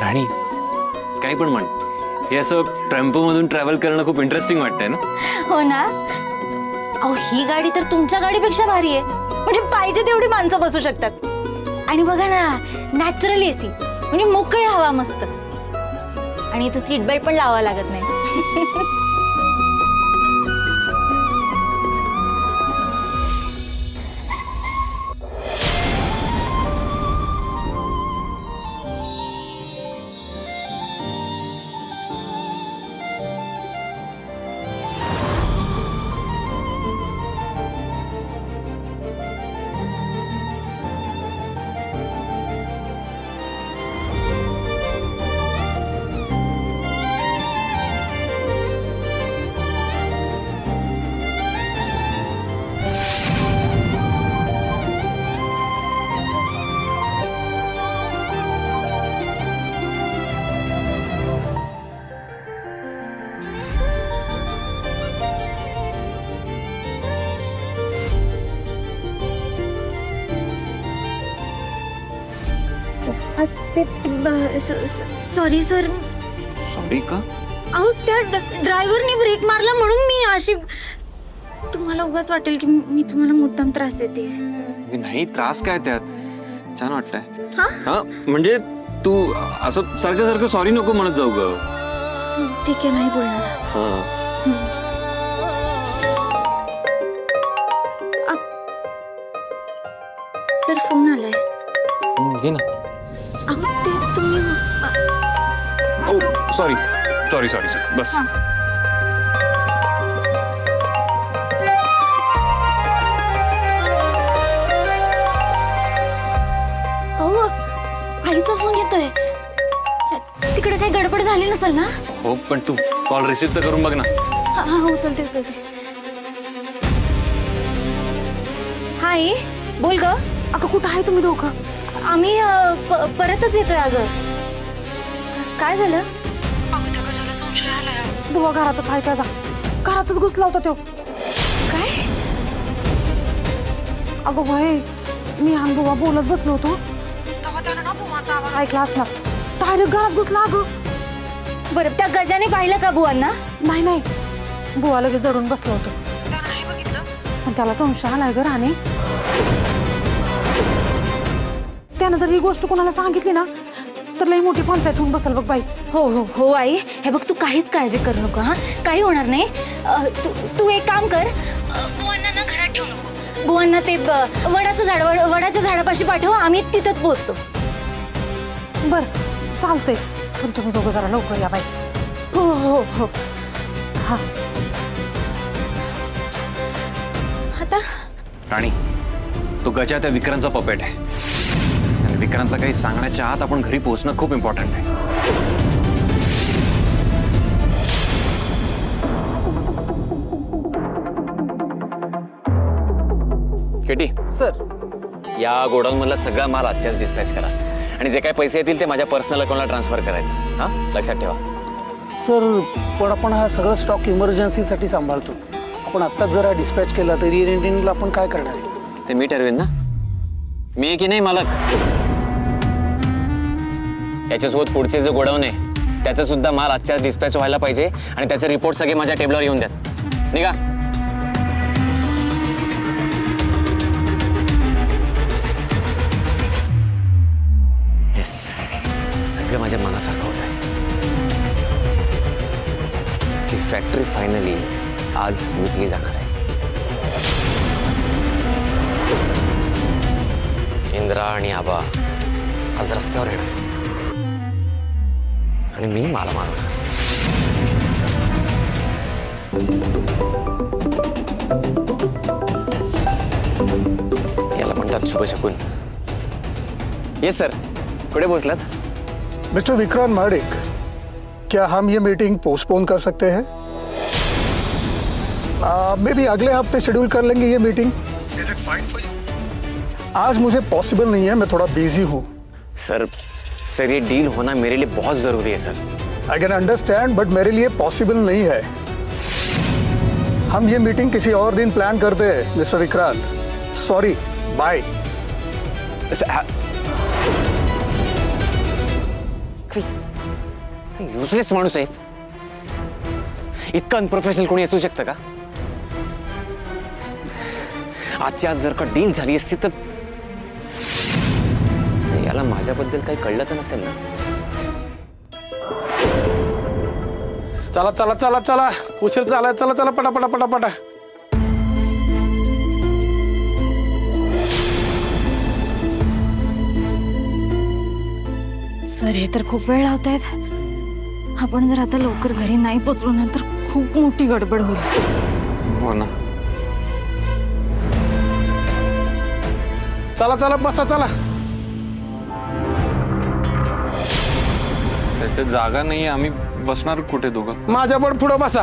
राणी काही पण म्हण, हे असं टेम्पो मधून ट्रॅव्हल करणं खूप इंटरेस्टिंग वाटतंय ना? हो ना. अहो ही गाडी तर तुमच्या गाडीपेक्षा भारी आहे. म्हणजे पाहिजे तेवढी माणसं बसू शकतात. आणि बघा ना, नॅचरल एसी म्हणजे मोकळी हवा मस्त. आणि इथं सीट बेल्ट पण लावावं लागत नाही. Sorry sir. सॉरी का? अहो त्या ड्रायव्हरने ब्रेक मारला म्हणून मी अशी, तुम्हाला उगाच वाटेल की मी तुम्हाला मुद्दाम त्रास देते. नाही, त्रास काय त्यात, छान वाटतंय. हा म्हणजे तू असं सारखं सारखं सॉरी नको म्हणत जाऊ ग. ठीक आहे, नाही बोलणार. सर फोन आलाय. घे ना. ते तुम्ही सॉरी सॉरी सॉरी बस. हो, आईचा फोन येतोय. तिकडे काही गडबड झाली नसेल ना? हो, पण तू कॉल रिसीव्ह तर करून बघ ना. हा उचलते उचलते. हाय, बोल ग. अगं कुठं आहे तुम्ही दोघं? आम्ही परतच येतोय. अगं काय झालं? अगं त्या गजाला संशय आलाय. बुवा घरातच आहे त्याचा, घरातच घुसला होता तो. काय? अगं वय, मी आणि बुवा बोलत बसलो होतो तेव्हा त्यानं ना बुवाचा आवाज ऐकला असणार. डायरेक्ट घरात घुसला. अगं बरं, त्या गजाने पाहिलं का बुवांना? नाही नाही, बुवा लगेच जडून बसलो होतो. त्यानं नाही बघितलं पण त्याला संशय आलाय ग राणे. त्यानं जर ही गोष्ट कोणाला सांगितली ना तर लई मोठी पंचायत होऊन बसल बघ बाई. हो हो हो आई, हे बघ तू काहीच काळजी करू नको. हा, काही होणार नाही. तू एक काम कर, बुवांना ना घरात ठेवू नको. बुवांना ते वडाच्या झाडापाशी पाठव, आम्ही तिथंच पोहोचतो. बर चालतंय, पण तुम्ही दोघं जरा लवकर या बाई. हो हो हो. हा आता राणी, तो गजा त्या विक्रांतचा पपेट आहे. आणि विक्रांतला काही सांगण्याच्या आत आपण घरी पोहोचणं खूप इम्पॉर्टंट आहे. केटी सर, या गोडाऊन मधला सगळा माल आजच्याच डिस्पॅच करा आणि जे काही पैसे येतील ते माझ्या पर्सनल अकाउंटला ट्रान्सफर करायचं. हा, लक्षात ठेवा. सर पण आपण हा सगळा स्टॉक इमर्जन्सीसाठी सांभाळतो. आपण आत्ताच जरा डिस्पॅच केला तर रिएंटिंगला आपण काय करणार आहे? ते मी ठरवेन ना. मी की नाही मालक. याच्यासोबत पुढचे जे गोडाऊन आहे त्याचा सुद्धा माल आजच्याच डिस्पॅच व्हायला पाहिजे आणि त्याचे रिपोर्ट सगळे माझ्या टेबलवर येऊन द्यात. निघा. येस, सगळं माझ्या मनासारखं होत आहे. ही फॅक्टरी फायनली आज विकली जाणार आहे. इंद्रा आणि आबा आज रस्त्यावर येणार आणि मी माला मारणार. याला म्हणतात शुभ शकून. येस सर, कुठे पोहोचलात? मिस्टर विक्रांत मार्डिक, क्या हम ये मीटिंग पोस्टपोन कर सकते हैं? मे बी अगले हफ्ते शेड्यूल कर लेंगे ये meeting. Is it fine for you? आज मुझे पॉसिबल नहीं है, मैं थोड़ा बिजी हूँ. सर ये डील होना मेरे लिए बहुत जरूरी है sir. I can understand, but मेरे लिए पॉसिबल नहीं है. हम ये मीटिंग किसी और दिन प्लान करते हैं mister Vikrant. Sorry, bye. Useless माणूस आहे. इतकं अनप्रोफेशनल कोणी असू शकतं का? आजची आज जर का डील झाली असती तर याला माझ्याबद्दल काही कळलं तर नसेल ना. चला चला चला चला, उशीर झाला. चला चला, पटा पटा पटा पटा. सर हे तर खूप वेळ लावतायत. आपण जर आता लवकर घरी नाही पोचलो ना तर खूप मोठी गडबड होईल. हो ना. चला चला, बसा चला. ते जागा नाही, आम्ही बसणार कुठे दोघं? माझ्या पण पुढं बसा.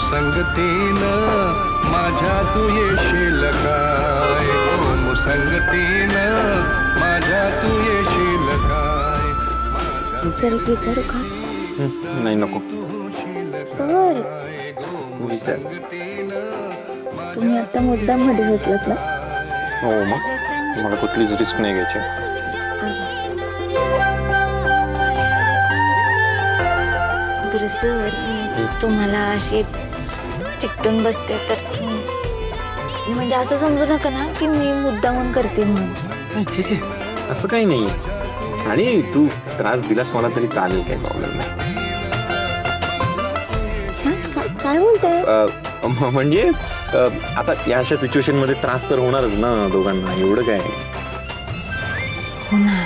संगतीनं माझ्या तू येशील काय, हो मुसंगतीनं माझ्या तू येशील काय. विचारू का? नाही, नको. सर तुम्ही आता मुद्दाम मध्ये बसलात ना? हो, मग मला कुठलीच रिस्क नाही घ्यायची. बरं सर, मी तुम्हाला अशी चिकटून बसते तर तुम्ही म्हणजे असं समजू नका ना की मी मुद्दामून करते म्हणून. छे, असं काही नाही. आणि तू त्रास दिलास मला तरी चालेल, काही प्रॉब्लेम नाही. काय बोलताय? म्हणजे आता या अशा सिच्युएशन मध्ये त्रास तर होणारच ना दोघांना, एवढं काय. हो ना,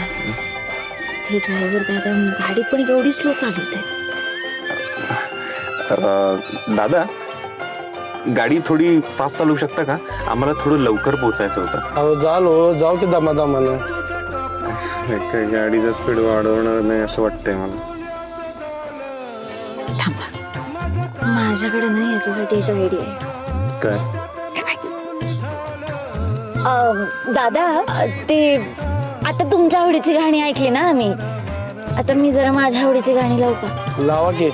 ते ड्रायव्हर दादा गाडी पण एवढी स्लो चालवत आहेत. दादा, गाडी थोडी फास्ट चालवू शकता का? आम्हाला थोडं लवकर पोहोचायचं होतं. अहो जाऊ की दमादमानं. गाडीचा स्पीड वाढवणार नाही असं वाटतंय मला. थांबा, माझ्याकडे ना याच्यासाठी एक आयडिया आहे. काय? दादा, ते आता तुमच्या आवडीची गाणी ऐकली ना आम्ही, आता मी जरा माझ्या आवडीची गाणी लावू का? लावा की.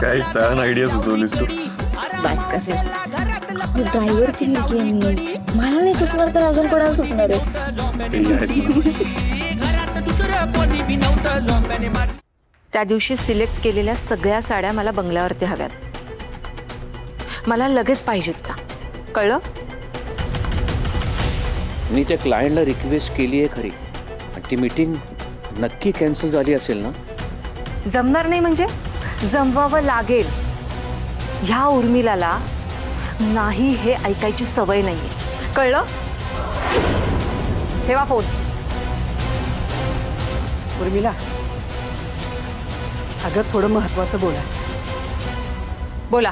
काय छान आयडिया सुचवलीस तू. बस कसे ड्रायव्हरची मुलगी आहे मी, मला नाही सुचणार तर अजून कोणाला सुचणार आहे? त्या दिवशी सिलेक्ट केलेल्या सगळ्या साड्या मला बंगल्यावरती हव्यात. मला लगेच पाहिजेत त्या, कळलं? मी त्या क्लायंटला रिक्वेस्ट केली आहे खरी, आणि ती मीटिंग नक्की कॅन्सल झाली असेल ना? जमणार नाही म्हणजे जमवावं लागेल. ह्या उर्मिलाला नाही हे ऐकायची सवय नाहीये, कळलं? ठेवा फोन. उर्मिला, अगं थोडं महत्वाचं बोलायचं. बोला.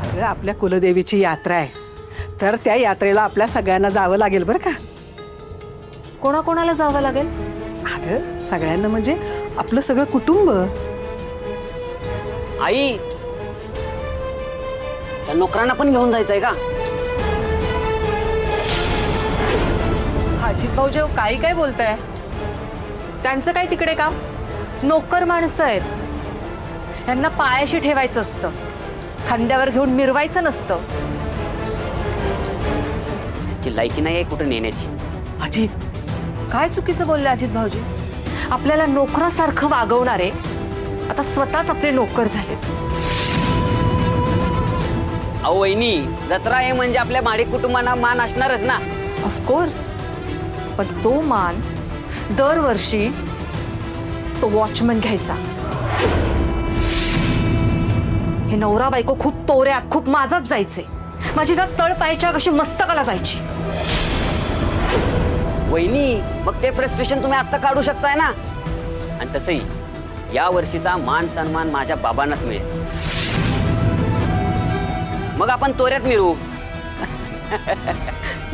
अगं आपल्या कुलदेवीची यात्रा आहे, तर त्या यात्रेला आपल्या सगळ्यांना जावं लागेल बरं का. कोणाकोणाला जावं लागेल? अगं सगळ्यांना म्हणजे आपलं सगळं कुटुंब. आई, त्या नोकरांना पण घेऊन जायचंय का? अजित भाऊजेव काही काय बोलताय? त्यांचं काय तिकडे काम? नोकर माणसं आहेत, त्यांना पायाशी ठेवायचं असतं, खांद्यावर घेऊन मिरवायचं नसतं. त्याची लायकी नाही आहे कुठं नेण्याची. अजित काय चुकीचं बोलले अजित भाऊजी? आपल्याला नोकरासारखं वागवणारे आता स्वतःच आपले नोकर झालेत. अहो वहिनी, जत्रा आहे म्हणजे आपल्या माडिक कुटुंबांना मान असणारच ना. ऑफकोर्स, पण तो मान दरवर्षी तो वॉचमन घ्यायचा. हे नवरा बायको खूप तोऱ्यात, खूप माझाच जायचे. माझी ना तळ पायाच्या कशी मस्तकाला जायची. वहिनी, मग ते फ्रस्ट्रेशन तुम्ही आत्ता काढू शकताय ना. आणि तसंही या वर्षीचा मान सन्मान माझ्या बाबांनाच मिळेल. मग आपण तोऱ्यात मिळू.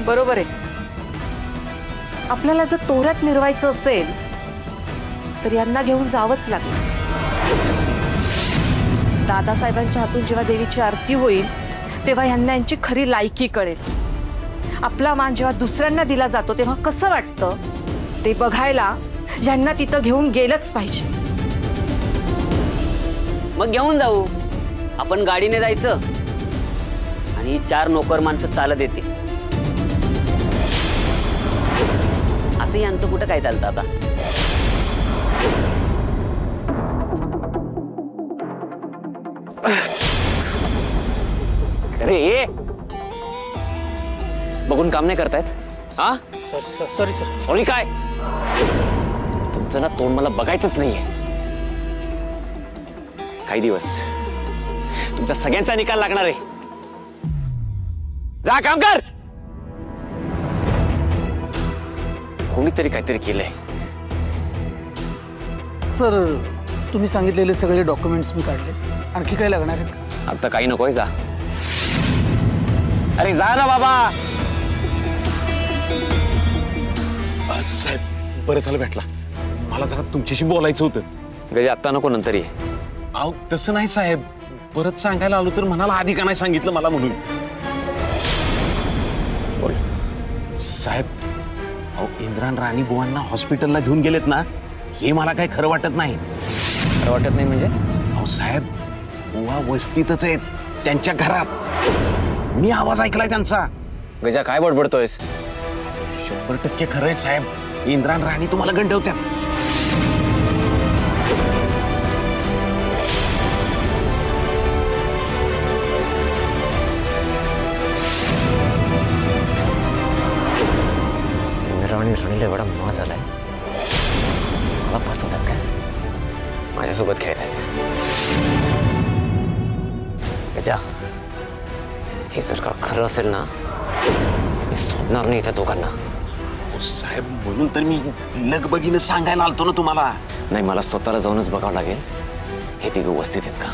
बरोबर आहे. आपल्याला जर तोऱ्यात मिरवायचं असेल तर यांना घेऊन जावंच लागेल. दादासाहेबांच्या हातून जेव्हा देवीची आरती होईल तेव्हा यांना यांची खरी लायकी कळेल. आपला मान जेव्हा दुसऱ्यांना दिला जातो तेव्हा कसं वाटतं ते बघायला यांना तिथं घेऊन गेलंच पाहिजे. मग घेऊन जाऊ. आपण गाडीने जायचं आणि 4 नोकर माणसं चालत येते. असं यांचं कुठं काय चालतं आता. अरे बघून काम नाही करतायत? हा सॉरी सर. सॉरी काय? तुमचं ना तोंड मला बघायचंच नाहीये. काही दिवस तुमच्या सगळ्यांचा निकाल लागणार आहे. जा काम कर. कोणीतरी काहीतरी केलंय. सर तुम्ही सांगितलेले सगळे डॉक्युमेंट्स मी काढले. आणखी काय लागणार आहेत का? आता काही नकोय. जा. अरे जा ना बाबा. साहेब बरं झालं भेटला. मला जरा तुमच्याशी बोलायचं होतं. गजे आत्ता नको, नंतर ये. अहो तसं नाही साहेब, परत सांगायला आलो तर म्हणाला आधी का नाही सांगितलं मला म्हणून. बोल. साहेब अहो इंद्रान राणी बुवांना हॉस्पिटलला घेऊन गेलेत ना, हे मला काही खरं वाटत नाही. खरं वाटत नाही म्हणजे? अहो साहेब बुवा वस्तीतच आहेत, त्यांच्या घरात. मी आवाज ऐकलाय त्यांचा. गजा काय बडबडतोयस? 100% खरं आहे साहेब. इंद्रान राणी तुम्हाला गंडवत्यात. राणीला एवढा मास झालाय. मला फसवतात काय? माझ्यासोबत खेळत आहेत. गजा हे जर का खरं असेल ना तर मी सोडणार नाही त्या दोघांना. साहेब म्हणून तर मी लगबगीनं सांगायला आलतो ना तुम्हाला. नाही, मला स्वतःला जाऊनच बघावं लागेल हे तिघं व्यवस्थित आहेत का.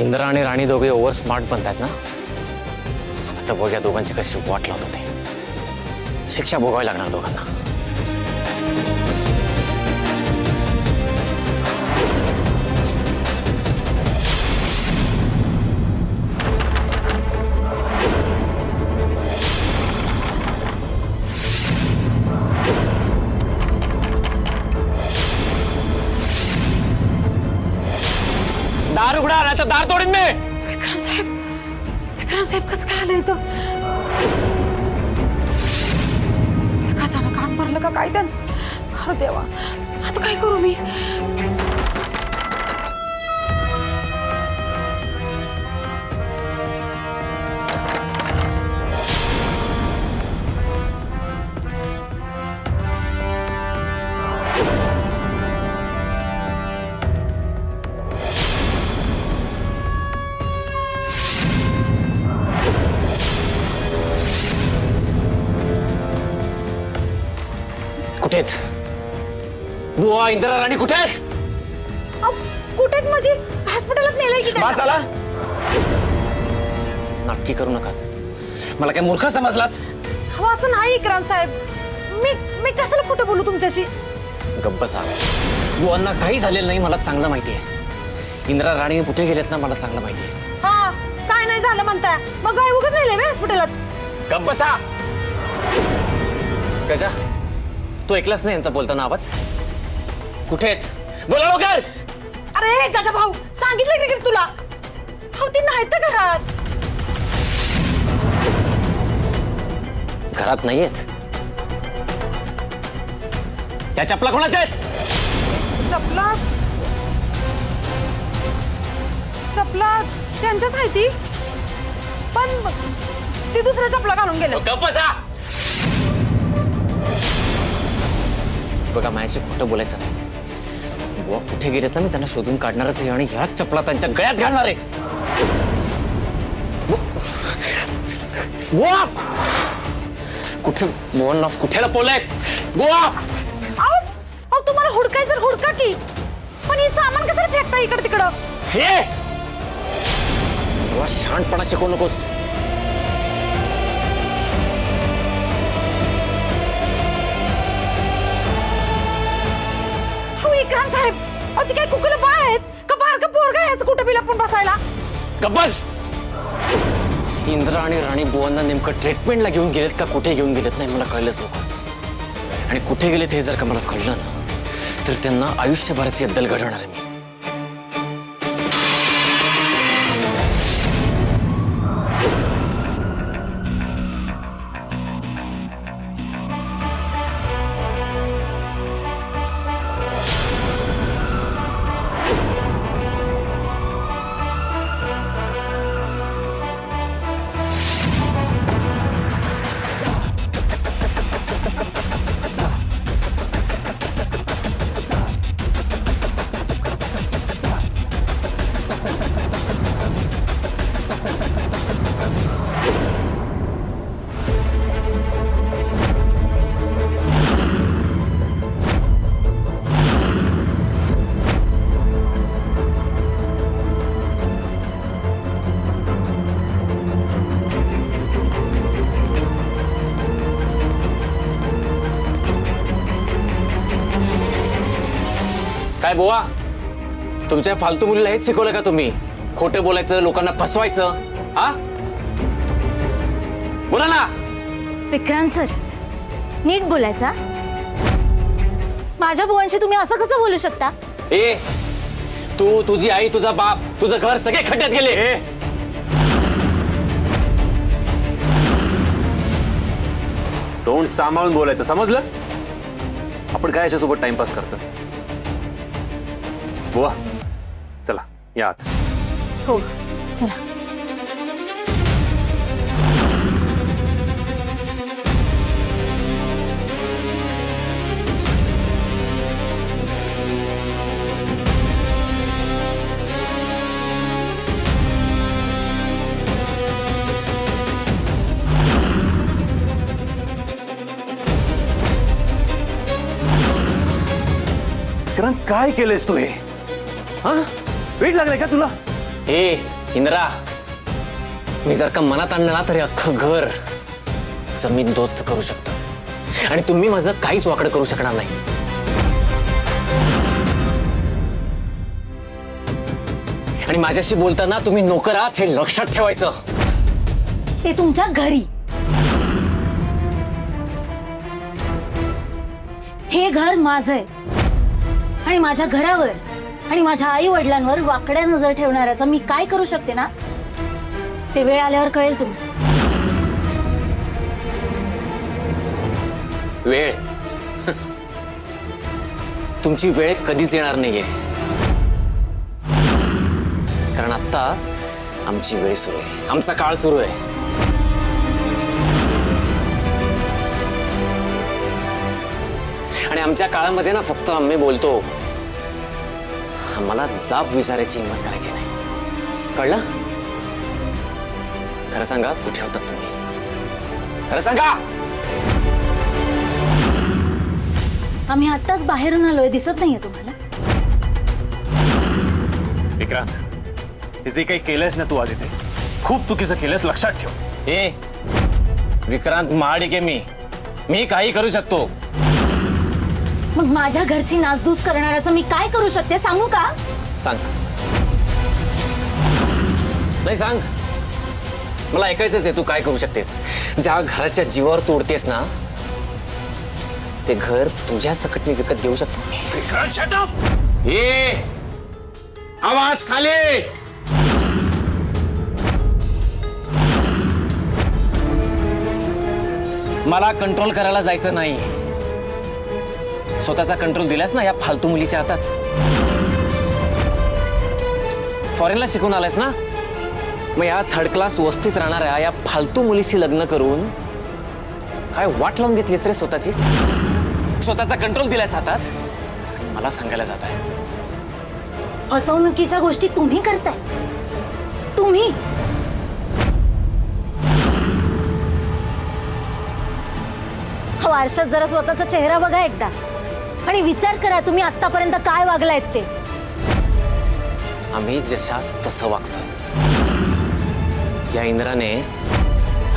इंद्रा आणि राणी दोघे ओव्हर स्मार्ट बनतात ना. आता बघ या दोघांची कशी वाट लावत होते. शिक्षा भोगावी लागणार दोघांना. दार उघडा नाही तर दार तोडीन मी. विक्रांत साहेब कसं काय आलं इथं? कशानं कान भरलं का काय त्यांचं? अरे देवा, आता काय करू मी? कुठे आहेत बुवा? इंदिरा राणी कुठे आहेत? कुठे आहेत? माझी हॉस्पिटलात नेलंय की बस त्यांना? आला. नाटकी करू नका. मला काय मूर्ख समजलात? हो असं नाही इक्रांत साहेब. मी कशाला खोटं बोलू तुमच्याशी? गप्प बसा. बुवांना काही झालेलं नाही मला चांगलं माहिती आहे. इंदिरा राणी कुठे गेलेत ना मला चांगलं माहिती आहे. हा काय नाही झालं म्हणताय मग काय उगाच नेले हॉस्पिटलात? गप्प बसा. गजा तू ऐकलास नाही यांचा बोलताना आवाज? कुठे आहेत? बोला लवकर. अरे गजा भाऊ सांगितलं की तुला? हो ती नाही तर घरात. घरात नाहीयेत. त्या चपला कोणाच्या आहेत? चपला चपला त्यांच्याच आहे ती. पण ती दुसऱ्या चपला घालून गेले. गप्प बसा. बघा माझ्याशी खोटं बोलायचं नाही. बुवा कुठे गेलेत ना मी त्यांना शोधून काढणारच आहे आणि ह्या चपला त्यांच्या गळ्यात घालणार आहे. बुवा कुठे बुवांना कुठे लपवलंय? बुवा अहो तुम्हाला हुडकाय जर हुडका की पण हे सामान कशाला फेकता इकडे तिकडं? हे तुला शहाणपणा शिकवू नकोस. हो इक्रांत साहेब अहो ती काय कुकुला बाळ आहेत का बारका पोरगा आहे असं कुठं बी लपून बसायला? गप्पस. इंदिरा आणि राणी बुवांना नेमकं ट्रीटमेंटला घेऊन गेलेत का कुठे घेऊन गेलेत नाही मला कळलंच लोक. आणि कुठे गेलेत हे जर का मला कळलं ना तर त्यांना आयुष्यभराची अद्दल घडवणार आहे मी. काय बुवा तुमच्या फालतू मुलीला हेच शिकवलं का तुम्ही? खोटं बोलायचं, लोकांना फसवायचं. हा बोला ना. विक्रांत सर नीट बोलायचा. माझ्या बुवांशी तुम्ही असं कसं बोलू शकता? ए तू, तुझी आई, तुझा बाप, तुझं घर सगळे खड्ड्यात गेले. तोंड सांभाळून बोलायचं समजलं? आपण काय याच्यासोबत टाइमपास करतो? बुवा चला या आत. हो चला. कारण काय केलंयस तू हे? हा वेट लागलाय का तुला? ए इंदिरा मी जर का मनात आणलं ना तरी अख्खं घर जमीन दोस्त करू शकतो आणि तुम्ही माझं काहीच वाकड करू शकणार नाही. आणि माझ्याशी बोलताना तुम्ही नोकर आहात हे लक्षात ठेवायचं. ते तुमच्या घरी. हे घर माझं आहे आणि माझ्या घरावर आणि माझ्या आई वडिलांवर वाकड्या नजर ठेवणाऱ्याचं मी काय करू शकते ना ते वेळ आल्यावर कळेल तुम्ही. वेळ तुमची वेळ कधीच येणार नाहीये कारण आता आमची वेळ सुरू आहे, आमचा काळ सुरू आहे. आणि आमच्या काळामध्ये ना फक्त आम्ही बोलतो, आम्हाला जाब विचारायची हिंमत करायची नाही. कळलं? खरं सांगा कुठे होतात तुम्ही? खरं सांगा. आम्ही आत्ताच बाहेरून आलोय, दिसत नाहीये तुम्हाला? विक्रांत हे जे काही केलंयस ना तू आज इथे खूप चुकीचं केलंस, लक्षात ठेव. ए विक्रांत महाडिके, मी काही करू शकतो. मग माझ्या घरची नासधूस करणाऱ्याचं मी काय करू शकते सांगू का? सांग. नाही सांग, मला ऐकायचंच आहे तू काय करू शकतेस. ज्या घराच्या जीवावर तोडतेस ना, ते घर तुझ्या सकट मी विकत घेऊ शकतो. Vikrant, shut up! ए आवाज खाली. मला कंट्रोल करायला जायचं नाही. स्वतःचा कंट्रोल दिलास ना या फालतू मुलीच्या हातात. फॉरेनला शिकून आलायस ना, मग या थर्ड क्लास वस्तीत राहणाऱ्या या फालतू मुलीशी लग्न करून काय वाट लावून घेतलीस रे स्वतःची. स्वतःचा कंट्रोल दिलायस हातात, मला सांगायला जात आहे. फसवणुकीच्या गोष्टी तुम्ही करताय. तुम्ही वारशात जरा स्वतःचा चेहरा बघा एकदा आणि विचार करा तुम्ही आतापर्यंत काय वागलायत ते. आम्ही जशास तसं वागतोय. या इंद्राने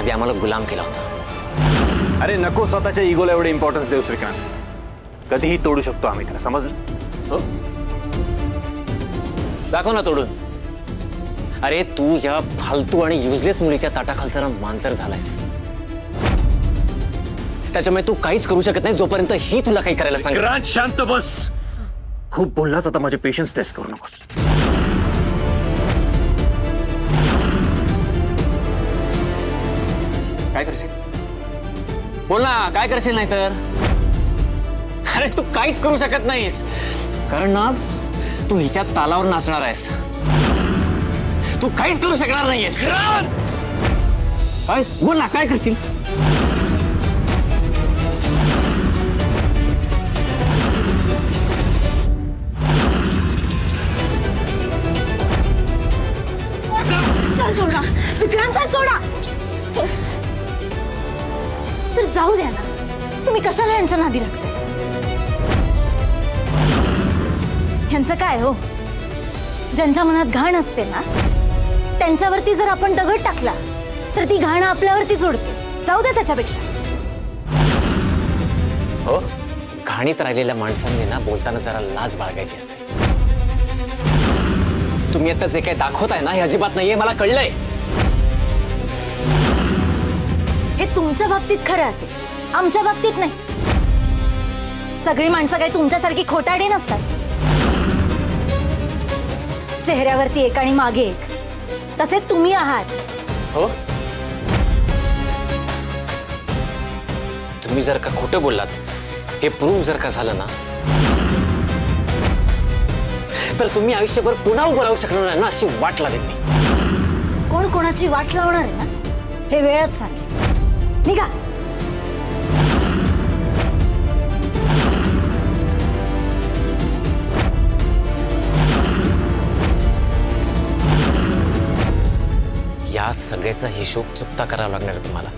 आधी आम्हाला गुलाम केला होता. अरे नको स्वतःच्या इगोला एवढे इम्पॉर्टन्स देऊ श्रीकांत. कधीही तोडू शकतो आम्ही त्याला, समजलं? हो? दाखव ना तोडून. अरे तू या फालतू आणि युजलेस मुलीच्या ताटाखालचा ना मांजर झालायस. त्याच्यामुळे तू काहीच करू शकत नाही जोपर्यंत ही तुला काही करायला सांग. विक्रांत, शांत बस. खूप बोललाच, आता माझे पेशन्स टेस्ट करू नकोस. काय करशील? बोल ना, काय करशील? नाही तर अरे तू काहीच करू शकत नाहीस, कारण ना तू हिच्या तालावर नाचणार आहेस. तू काहीच करू शकणार नाहीयेस. काय? बोल ना, काय करशील? चल सोडा विक्रांत, चल सोडा. चल जाऊ द्या ना, तुम्ही कशाला यांच्या नादी लागताय? यांचं काय हो, ज्यांच्या मनात घाण असते ना त्यांच्यावरती जर आपण दगड टाकला तर ती घाण आपल्यावरती सोडते. जाऊ द्या त्याच्यापेक्षा. हो, घाणीत राहिलेल्या माणसांनी ना बोलताना जरा लाज बाळगायची असते. तुम्ही आता जे काही दाखवताय ना हे अजिबात नाहीये, मला कळलंय. हे तुमच्या बाबतीत खरं असेल, आमच्या बाबतीत नाही. सगळी माणसं काही तुमच्यासारखी खोटारडी नसतात. चेहऱ्यावरती एक आणि मागे एक, तसे तुम्ही आहात. हो, तुम्ही जर का खोटं बोललात, हे प्रूफ जर का झालं ना, तर तुम्ही आयुष्यभर पुन्हा उभं राहू शकणार नाही ना, अशी वाट लागेल मी. कोण कोणाची वाट लावणार आहे ना हे वेळच सांगेल. निघा. या सगळ्याचा हिशोब चुकता करावा लागणार आहे तुम्हाला.